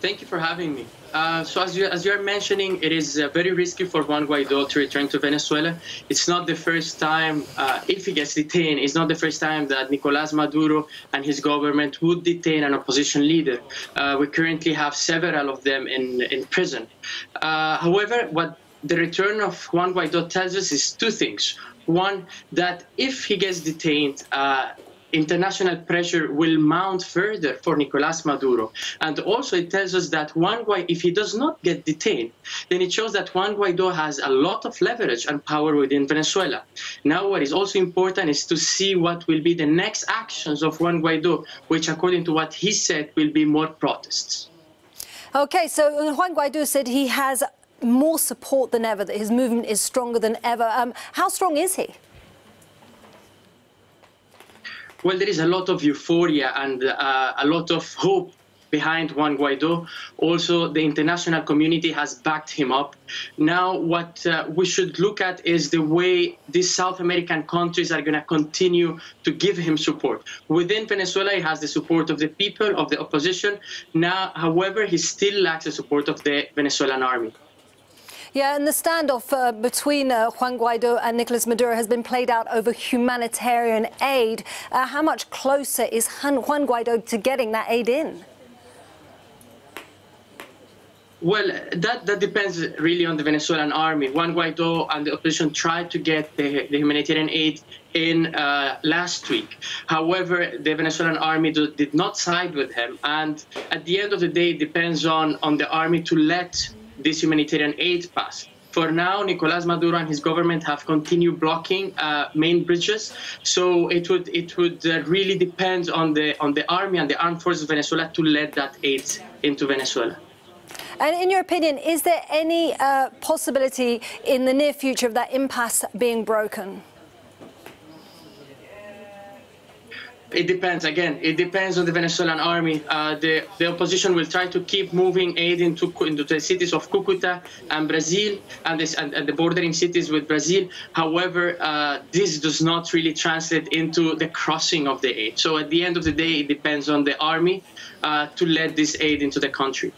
Thank you for having me. So as you're mentioning, it is very risky for Juan Guaido to return to Venezuela. It's not the first time, if he gets detained, it's not the first time that Nicolas Maduro and his government would detain an opposition leader. We currently have several of them in prison. However, what the return of Juan Guaido tells us is two things. One, that if he gets detained, international pressure will mount further for Nicolas Maduro. And also it tells us that if he does not get detained, then it shows that Juan Guaido has a lot of leverage and power within Venezuela. Now what is also important is to see what will be the next actions of Juan Guaido, which according to what he said will be more protests. Okay, so Juan Guaido said he has more support than ever, that his movement is stronger than ever. How strong is he? Well, there is a lot of euphoria and a lot of hope behind Juan Guaido. Also, the international community has backed him up. Now, what we should look at is the way these South American countries are going to continue to give him support. Within Venezuela, he has the support of the people, of the opposition. Now, however, he still lacks the support of the Venezuelan army. Yeah, and the standoff between Juan Guaido and Nicolas Maduro has been played out over humanitarian aid. How much closer is Juan Guaido to getting that aid in? Well, that depends really on the Venezuelan army. Juan Guaido and the opposition tried to get the humanitarian aid in last week. However, the Venezuelan army did not side with him. And at the end of the day, it depends on the army to let this humanitarian aid pass. For now, Nicolas Maduro and his government have continued blocking main bridges. So it would really depend on the army and the armed forces of Venezuela to let that aid into Venezuela. And in your opinion, is there any possibility in the near future of that impasse being broken? It depends. Again, it depends on the Venezuelan army. The opposition will try to keep moving aid into the cities of Cucuta and Brazil and the bordering cities with Brazil. However, this does not really translate into the crossing of the aid. So at the end of the day, it depends on the army to let this aid into the country.